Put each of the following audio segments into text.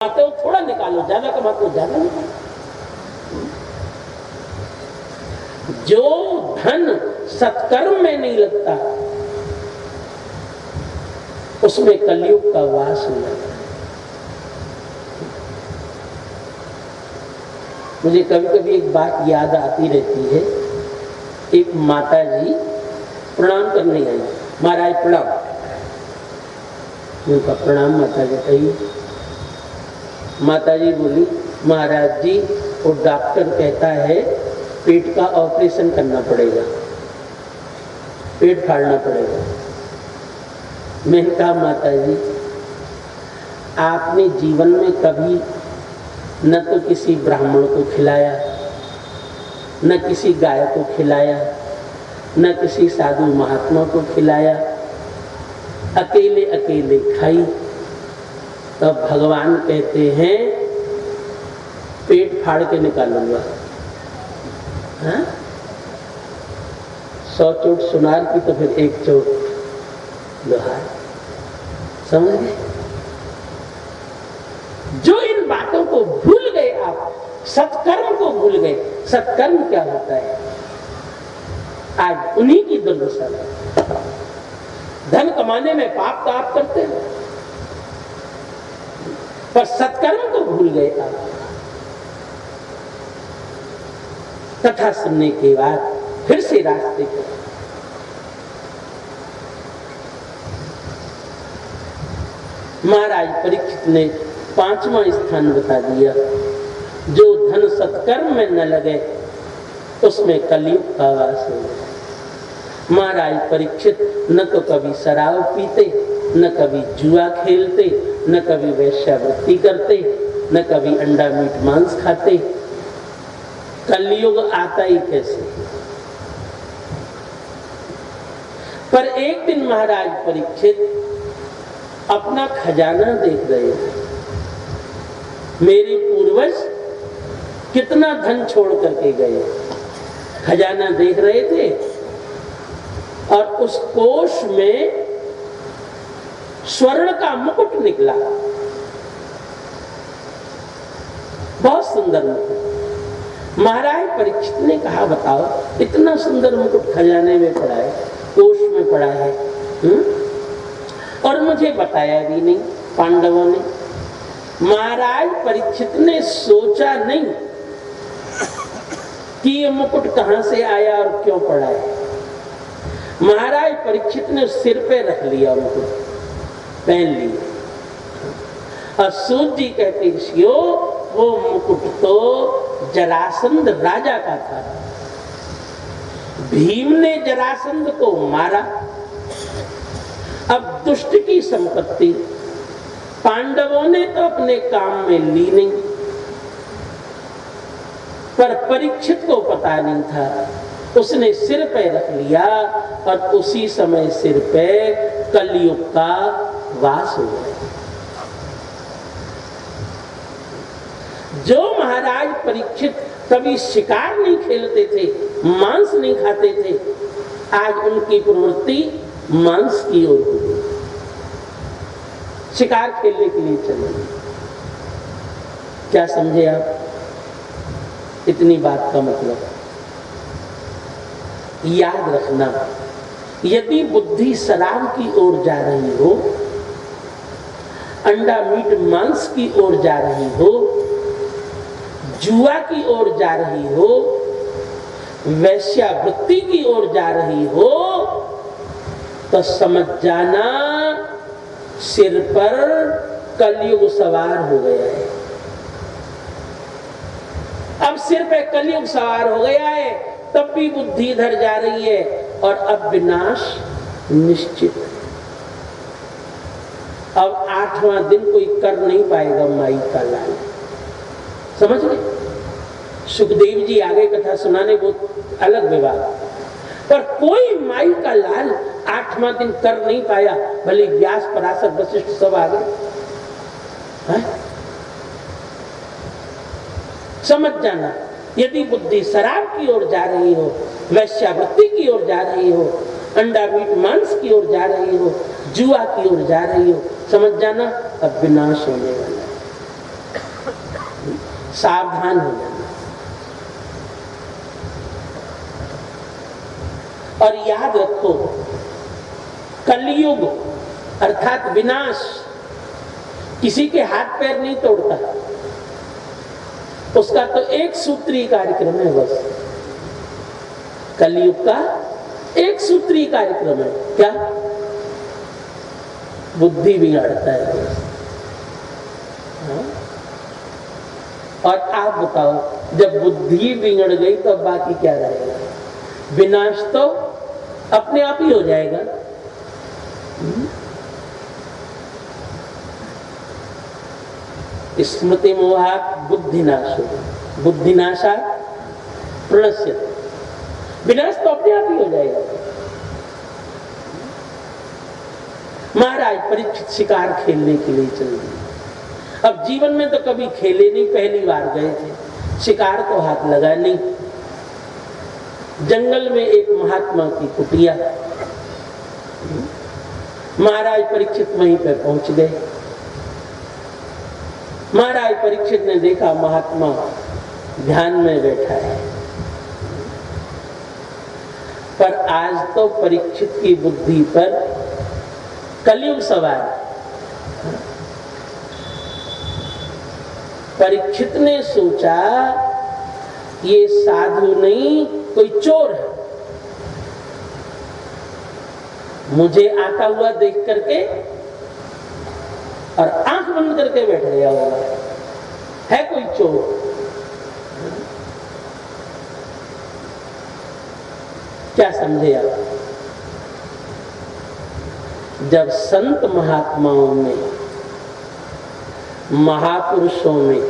कमाते हो थोड़ा निकालो, ज्यादा कमाते हो ज्यादा निकालो। जो धन सत्कर्म में नहीं लगता उसमें कलयुग का वास हो जाता है। मुझे कभी कभी एक बात याद आती रहती है। एक माता जी प्रणाम करने आई। महाराज प्रणाम। उनका प्रणाम माता जी कही। माता जी बोली, महाराज जी वो डॉक्टर कहता है पेट का ऑपरेशन करना पड़ेगा, पेट फाड़ना पड़ेगा। मैंने कहा माता जी आपने जीवन में कभी न तो किसी ब्राह्मण को खिलाया, न किसी गाय को खिलाया, न किसी साधु महात्मा को खिलाया, अकेले अकेले खाई। तब भगवान कहते हैं पेट फाड़ के निकालूंगा। हाँ? 100 चोट सुनार की तो फिर एक चोट लोहार। समझ गए? जो इन बातों को भूल गए, आप सत्कर्म को भूल गए। सत्कर्म क्या होता है? आज उन्हीं की दुर्दशा है। धन कमाने में पाप का आप करते हैं, पर सत्कर्म को भूल गए आप। कथा सुनने के बाद फिर से रास्ते पर महाराज परीक्षित ने 5वां स्थान बता दिया। जो धन सत्कर्म में न लगे उसमें कलयुग का वास हो। महाराज परीक्षित न तो कभी शराब पीते, न कभी जुआ खेलते, न कभी वेश्यावृत्ति करते, न कभी अंडा मीट मांस खाते। कलयुग आता ही कैसे? पर एक दिन महाराज परीक्षित अपना खजाना देख रहे थे। मेरे पूर्वज कितना धन छोड़ करके गए, खजाना देख रहे थे। और उस कोष में स्वर्ण का मुकुट निकला, बहुत सुंदर मुकुट। महाराज परीक्षित ने कहा बताओ इतना सुंदर मुकुट खजाने में पड़ा है, कोष में पड़ा है, और मुझे बताया भी नहीं पांडवों ने। महाराज परीक्षित ने सोचा नहीं कि ये मुकुट कहां से आया और क्यों पड़ा है। महाराज परीक्षित ने सिर पे रख लिया, मुकुट पहन लिया। और सूत जी कहते ऋषियों वो मुकुट तो जरासंध राजा का था। भीम ने जरासंध को मारा। अब दुष्ट की संपत्ति पांडवों ने तो अपने काम में ली नहीं, पर परीक्षित को पता नहीं था। उसने सिर पे रख लिया और उसी समय सिर पे कलयुग का वास हो गया। जो महाराज परीक्षित कभी शिकार नहीं खेलते थे, मांस नहीं खाते थे, आज उनकी प्रवृत्ति मांस की ओर हो गई। शिकार खेलने के लिए चले। क्या समझे आप इतनी बात का मतलब? याद रखना, यदि बुद्धि शराब की ओर जा रही हो, अंडा मीट मांस की ओर जा रही हो, जुआ की ओर जा रही हो, वेश्यावृत्ति की ओर जा रही हो, तो समझ जाना सिर पर कलयुग सवार हो गया है। अब सिर पे कलयुग सवार हो गया है, तब भी बुद्धि इधर जा रही है और अब विनाश निश्चित है। अब 8वां दिन कोई कर नहीं पाएगा माई का लाल। समझ गए? सुखदेव जी आगे कथा सुनाने बहुत अलग विवाद, पर कोई माई का लाल 8वां दिन कर नहीं पाया। भले व्यास पराशर वशिष्ठ सब आ गए। समझ जाना, यदि बुद्धि शराब की ओर जा रही हो, वैश्यावृत्ति की ओर जा रही हो, अंडा मीट मांस की ओर जा रही हो, जुआ की ओर जा रही हो, समझ जाना अब विनाश होने वाला है। सावधान हो जाना। और याद रखो, कलयुग अर्थात विनाश किसी के हाथ पैर नहीं तोड़ता, उसका तो एक सूत्री कार्यक्रम है बस। कलयुग का एक सूत्री कार्यक्रम है, क्या? बुद्धि बिगाड़ता है बस। और आप बताओ, जब बुद्धि बिगड़ गई तो बाकी क्या रहेगा? विनाश तो अपने आप ही हो जाएगा। स्मृति मोहात् बुद्धिनाशो बुद्धिनाशात् प्रणश्यति। विनाश तो अपने आप ही हो जाएगा। महाराज परीक्षित शिकार खेलने के लिए चल दिए। अब जीवन में तो कभी खेले नहीं, पहली बार गए थे, शिकार को हाथ लगा नहीं। जंगल में एक महात्मा की कुटिया, महाराज परीक्षित वहीं पे पहुंच गए। महाराज परीक्षित ने देखा महात्मा ध्यान में बैठा है, पर आज तो परीक्षित की बुद्धि पर कलयुग सवार। परीक्षित ने सोचा ये साधु नहीं, कोई चोर है। मुझे आता हुआ देख करके और आंख बंद करके बैठ गया होगा, है कोई चोर। क्या समझे आप? जब संत महात्माओं में, महापुरुषों में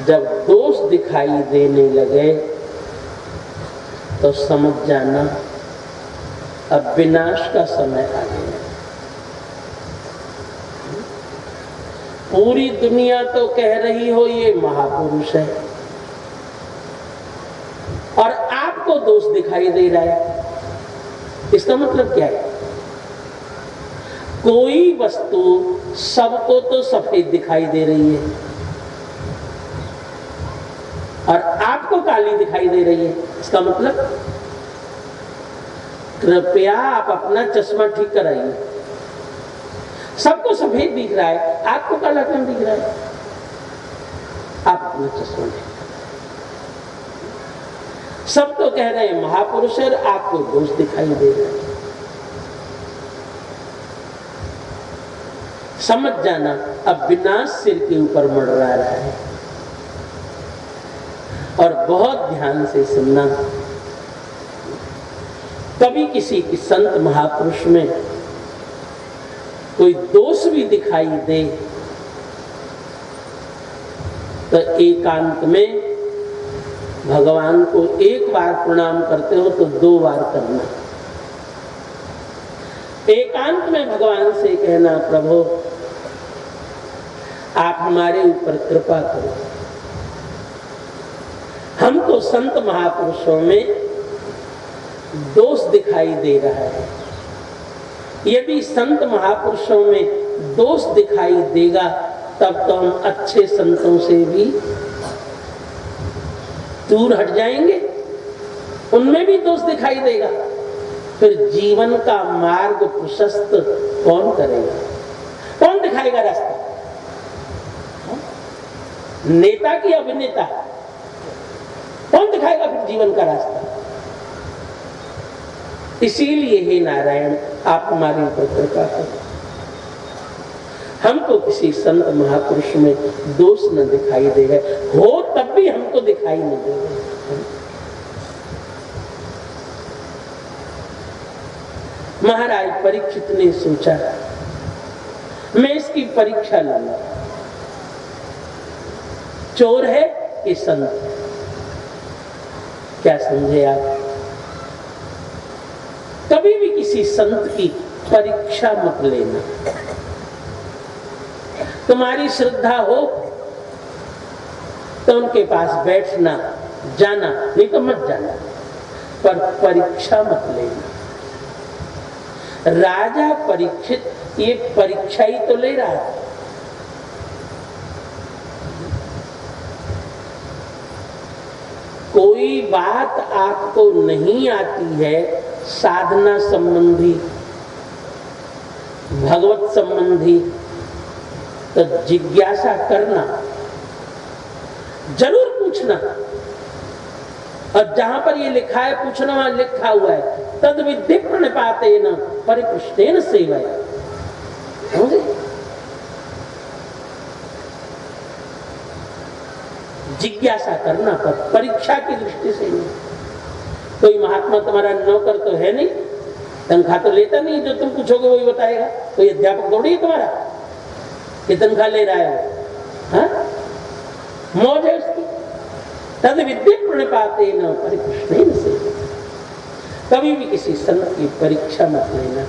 जब दोष दिखाई देने लगे तो समझ जाना अब विनाश का समय आ गया। पूरी दुनिया तो कह रही हो ये महापुरुष है, और आपको दोष दिखाई दे रहा है। इसका मतलब क्या है? कोई वस्तु सबको तो सफेद दिखाई दे रही है और आपको काली दिखाई दे रही है। इसका मतलब कृपया आप अपना चश्मा ठीक कराइए। सबको सफेद दिख रहा है, आपको काला क्यों दिख रहा है? आप अपना चश्मा ठीक। सब तो कह रहे हैं महापुरुष है, आपको दोष दिखाई दे रहा है। समझ जाना अब विनाश सिर के ऊपर मंडरा रहा है। और बहुत ध्यान से सुनना, कभी किसी की संत महापुरुष में कोई दोष भी दिखाई दे तो एकांत में भगवान को एक बार प्रणाम करते हो तो 2 बार करना। एकांत में भगवान से कहना, प्रभु आप हमारे ऊपर कृपा करो। हमको संत महापुरुषों में दोष दिखाई दे रहा है। यदि संत महापुरुषों में दोष दिखाई देगा तब तो हम अच्छे संतों से भी दूर हट जाएंगे, उनमें भी दोष दिखाई देगा। फिर जीवन का मार्ग प्रशस्त कौन करेगा? कौन दिखाएगा रास्ता? नेता की अभिनेता? कौन दिखाएगा फिर जीवन का रास्ता? इसीलिए हे नारायण आप हमारे ऊपर कृपा करो, हमको किसी संत महापुरुष में दोष न दिखाई देगा, हो तब भी हमको दिखाई नहीं देगा। महाराज परीक्षित ने सोचा मैं इसकी परीक्षा लूंगा, चोर है कि संत? क्या समझे आप? कभी भी किसी संत की परीक्षा मत लेना। तुम्हारी श्रद्धा हो तो उनके पास बैठना, जाना, नहीं तो मत जाना, पर परीक्षा मत लेना। राजा परीक्षित ये परीक्षा ही तो ले रहा है। कोई बात आपको नहीं आती है साधना संबंधी, भगवत संबंधी, तो जिज्ञासा करना, जरूर पूछना। और जहां पर ये लिखा है पूछना, वहां लिखा हुआ है तद विद्धि प्रणिपातेन परिपृष्टेन सेवया। समझे? जिज्ञासा करना, पर परीक्षा की दृष्टि से नहीं। कोई महात्मा तुम्हारा नौकर तो है नहीं, तनख्वाह तो लेता नहीं, जो तुम पूछोगे वही बताएगा। कोई अध्यापक थोड़ी है तुम्हारा कि तनख्वाह ले रहा है, हाँ? मौज है उसकी। तद विद्या प्रणिपातेन परिपृष्टेन सेवया। कभी भी किसी संत की परीक्षा मत लेना।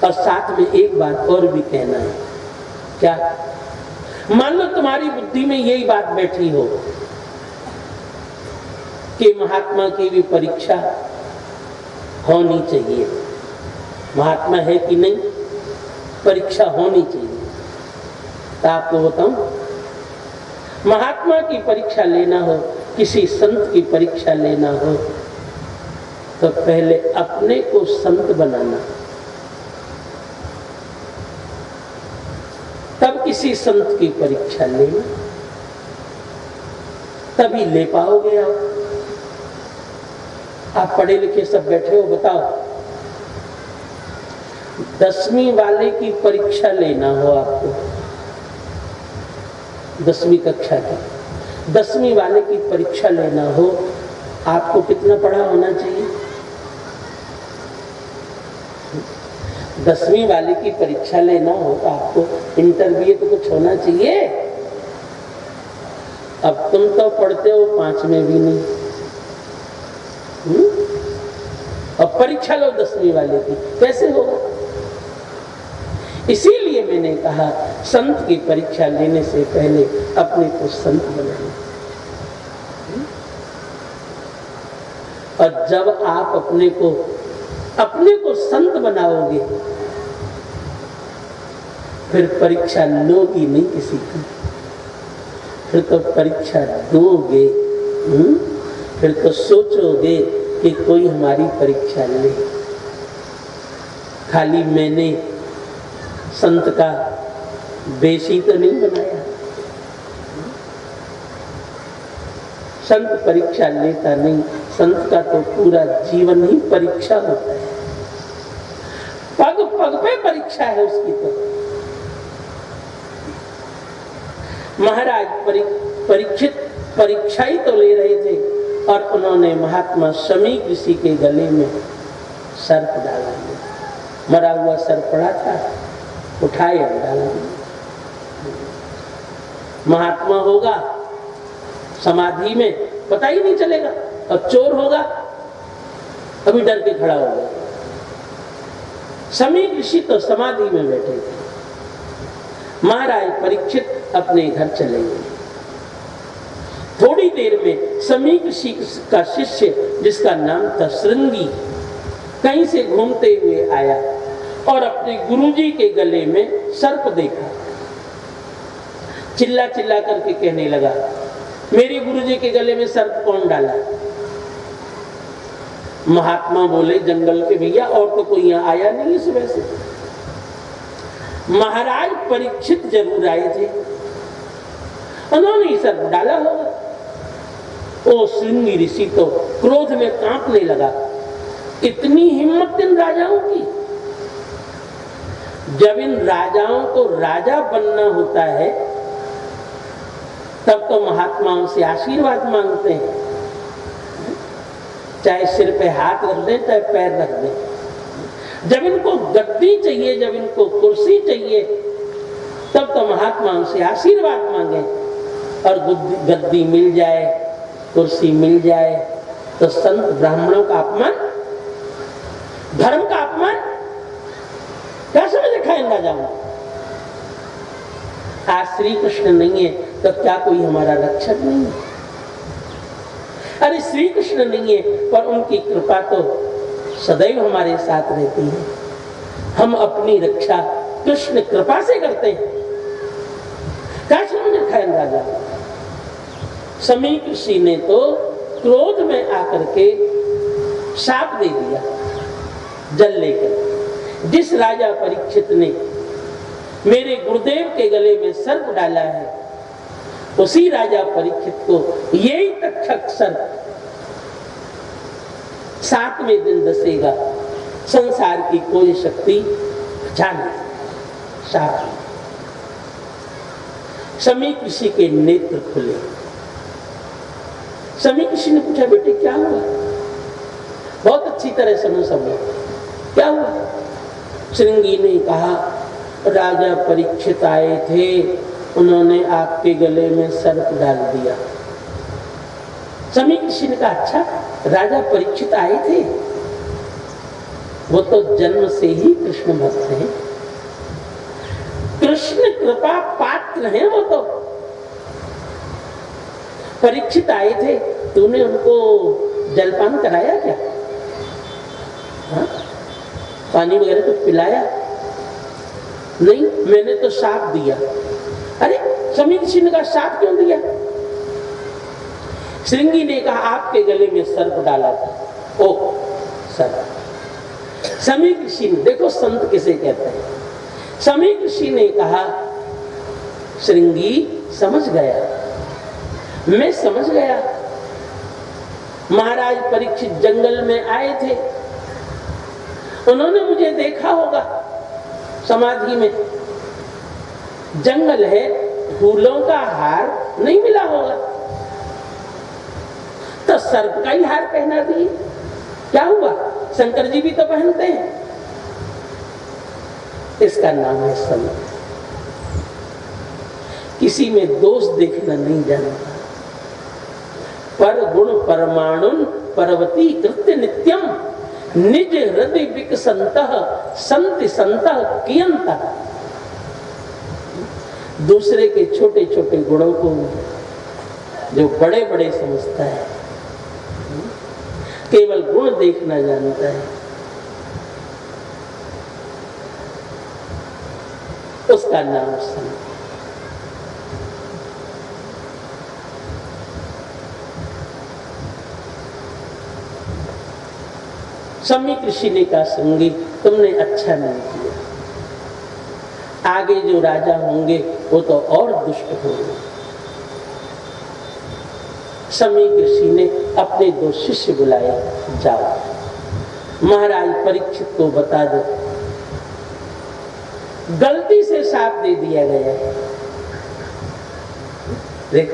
और साथ में एक बात और भी कहना है। क्या? मान लो तुम्हारी बुद्धि में यही बात बैठी हो कि महात्मा की भी परीक्षा होनी चाहिए। महात्मा है कि नहीं, परीक्षा होनी चाहिए। तो आपको बताऊं, महात्मा की परीक्षा लेना हो, किसी संत की परीक्षा लेना हो, तो पहले अपने को संत बनाना, तब किसी संत की परीक्षा लेना, तभी ले पाओगे आप। आप पढ़े लिखे सब बैठे हो, बताओ 10वीं वाले की परीक्षा लेना हो आपको, 10वीं कक्षा की 10वीं वाले की परीक्षा लेना हो, आपको कितना पढ़ा होना चाहिए? 10वीं वाले की परीक्षा लेना हो तो आपको इंटरव्यू तो कुछ होना चाहिए। अब तुम तो पढ़ते हो 5 में भी नहीं, अब परीक्षा लो 10वीं वाले की, कैसे होगा? इसीलिए मैंने कहा संत की परीक्षा लेने से पहले अपने को संत बनाना। और जब आप अपने को संत बनाओगे, फिर परीक्षा लोगी नहीं किसी की, फिर तो परीक्षा दोगे, फिर तो सोचोगे कि कोई हमारी परीक्षा ले। खाली मैंने संत का बेशी तो नहीं बनाया। संत परीक्षा लेता नहीं, संत का तो पूरा जीवन ही परीक्षा होता है। पग पग पे परीक्षा है उसकी। तो महाराज परीक्षित परीक्षा ही तो ले रहे थे, और उन्होंने महात्मा शमी ऋषि के गले में सर्प डाला। मरा हुआ सर्प पड़ा था, उठाए और डाला। महात्मा होगा समाधि में पता ही नहीं चलेगा, और चोर होगा अभी डर के खड़ा होगा। शमी ऋषि तो समाधि में बैठे थे। महाराज परीक्षित अपने घर चले गए। थोड़ी देर में शमी ऋषि का शिष्य, जिसका नाम था श्रृंगी, कहीं से घूमते हुए आया और अपने गुरुजी के गले में सर्प देखा। चिल्ला चिल्ला करके कहने लगा, मेरे गुरुजी के गले में सर्प कौन डाला? महात्मा बोले, जंगल के भैया, और तो कोई यहाँ आया नहीं इस वजह से। महाराज परीक्षित जरूर आए थे, उन्होंने ही सर्प डाला होगा। ओ श्रृंगी ऋषि तो क्रोध में कांपने लगा। इतनी हिम्मत इन राजाओं की। जब इन राजाओं को राजा बनना होता है, तब तो महात्माओं से आशीर्वाद मांगते हैं, चाहे सिर पे हाथ रख दें, चाहे पैर रख दें। जब इनको गद्दी चाहिए, जब इनको कुर्सी चाहिए, तब तो महात्माओं से आशीर्वाद मांगे। और गद्दी मिल जाए, कुर्सी मिल जाए, तो संत ब्राह्मणों का अपमान, धर्म का अपमान क्या समझ रखा है इन राजाओं? आज श्री कृष्ण नहीं है तो क्या कोई हमारा रक्षक नहीं है? अरे श्री कृष्ण नहीं है, पर उनकी कृपा तो सदैव हमारे साथ रहती है। हम अपनी रक्षा कृष्ण कृपा से करते हैं। क्या समझ रखा है इन राजाओं? समीक ऋषि ने तो क्रोध में आकर के शाप दे दिया जल लेकर। जिस राजा परीक्षित ने मेरे गुरुदेव के गले में सर्प डाला है, उसी राजा परीक्षित को यही तक्षक सर्प 7वें दिन दसेगा। संसार की कोई शक्ति बचा नहीं। शाप। समीक ऋषि के नेत्र खुले। समीक ऋषि ने पूछा, बेटे क्या हुआ? बहुत अच्छी तरह सुनो सब लोग, क्या हुआ? श्रृंगी ने कहा, राजा परीक्षित आए थे, उन्होंने आपके गले में सर्प डाल दिया। समीक ऋषि ने कहा, अच्छा राजा परीक्षित आए थे? वो तो जन्म से ही कृष्ण भक्त हैं, कृष्ण कृपा पात्र हैं। वो तो परीक्षित आए थे, तूने उनको जलपान कराया क्या? हाँ? पानी वगैरह कुछ पिलाया? नहीं, मैंने तो शाप दिया। अरे समीक ऋषि ने कहा, शाप क्यों दिया? श्रृंगी ने कहा, आपके गले में सर्प डाला था। ओ सर्प। समीक ऋषि ने, देखो संत किसे कहते हैं, समीक ऋषि ने कहा, श्रृंगी समझ गया, मैं समझ गया। महाराज परीक्षित जंगल में आए थे, उन्होंने मुझे देखा होगा समाधि में। जंगल है, फूलों का हार नहीं मिला होगा, तो सर्प का ही हार पहना दिए। क्या हुआ? शंकर जी भी तो पहनते हैं। इसका नाम है संत। किसी में दोष देखना नहीं जानता। पर गुण परमाणुन परवती कृत्य नित्यम निज हृदय विकसंतः संति संतः कियंतः। दूसरे के छोटे छोटे गुणों को जो बड़े बड़े समझता है, केवल गुण देखना जानता है, उसका नाम संत। समीक ऋषि ने कहा, श्रृंगी तुमने अच्छा नहीं किया, आगे जो राजा होंगे वो तो और दुष्ट होंगे। समीक ऋषि ने अपने 2 शिष्य बुलाए, जाओ महाराज परीक्षित को बता दो, गलती से शाप दे दिया गया है। देख,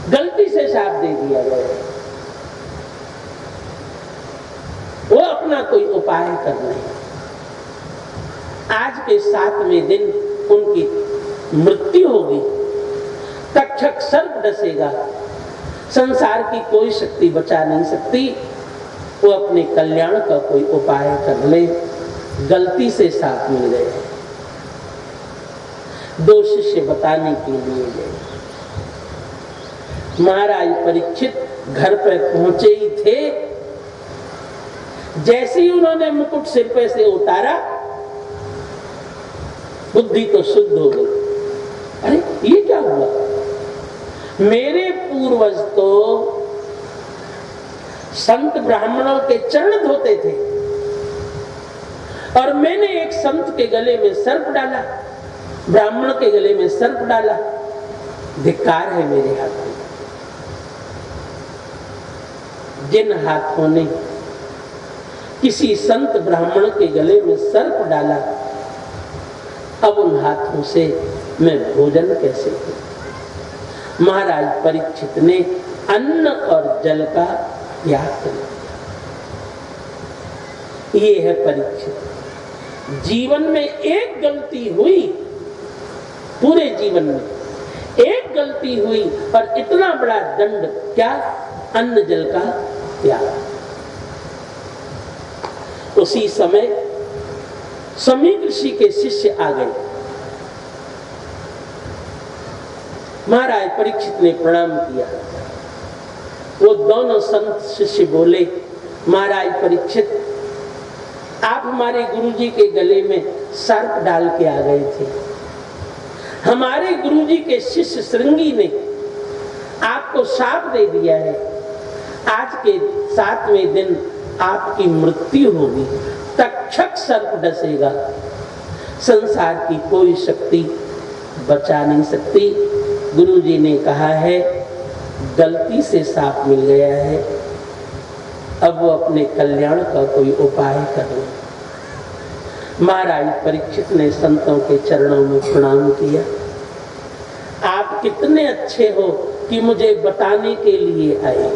गलती से शाप दे दिया गया है, वो अपना कोई उपाय कर रहे हैं। आज के 7वें दिन उनकी मृत्यु होगी, तक्षक सर्प डसेगा, संसार की कोई शक्ति बचा नहीं सकती। वो अपने कल्याण का कोई उपाय कर ले, गलती से साथ मिल गए। 2 शिष्य बताने के लिए गए। महाराज परीक्षित घर पर पहुंचे ही थे, जैसे ही उन्होंने मुकुट सिर पे से उतारा, बुद्धि तो शुद्ध हो गई। अरे ये क्या हुआ? मेरे पूर्वज तो संत ब्राह्मणों के चरण धोते थे, और मैंने एक संत के गले में सर्प डाला, ब्राह्मण के गले में सर्प डाला। धिक्कार है मेरे हाथ में। जिन हाथों ने किसी संत ब्राह्मण के गले में सर्प डाला, अब उन हाथों से मैं भोजन कैसे करूं? महाराज परीक्षित ने अन्न और जल का त्याग कर दिया। ये है परीक्षित। जीवन में एक गलती हुई, पूरे जीवन में एक गलती हुई, और इतना बड़ा दंड, क्या? अन्न जल का त्याग। उसी समय समीक ऋषि के शिष्य आ गए। महाराज परीक्षित ने प्रणाम किया। वो दोनों संत शिष्य बोले, महाराज परीक्षित, आप हमारे गुरुजी के गले में सर्प डाल के आ गए थे। हमारे गुरुजी के शिष्य श्रृंगी ने आपको शाप दे दिया है, आज के 7वें दिन आपकी मृत्यु होगी, तक्षक सर्प डसेगा, संसार की कोई शक्ति बचा नहीं सकती। गुरुजी ने कहा है गलती से साप मिल गया है, अब वो अपने कल्याण का कोई उपाय करो। महाराज परीक्षित ने संतों के चरणों में प्रणाम किया। आप कितने अच्छे हो कि मुझे बताने के लिए आए,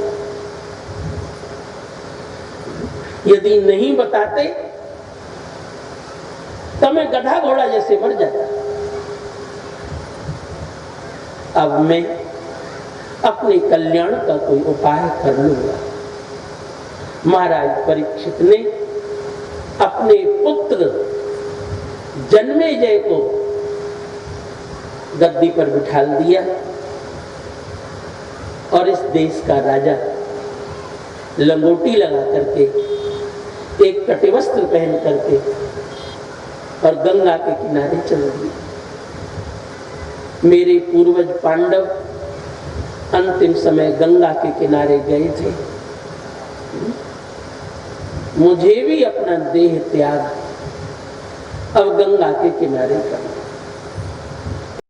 यदि नहीं बताते तो मैं गधा घोड़ा जैसे मर जाता। अब मैं अपने कल्याण का कोई उपाय कर लूंगा। महाराज परीक्षित ने अपने पुत्र जन्मेजय को गद्दी पर बिठा दिया और इस देश का राजा लंगोटी लगा करके, एक कटिवस्त्र पहन करके और गंगा के किनारे चल दिए। मेरे पूर्वज पांडव अंतिम समय गंगा के किनारे गए थे, मुझे भी अपना देह त्याग अब गंगा के किनारे करना।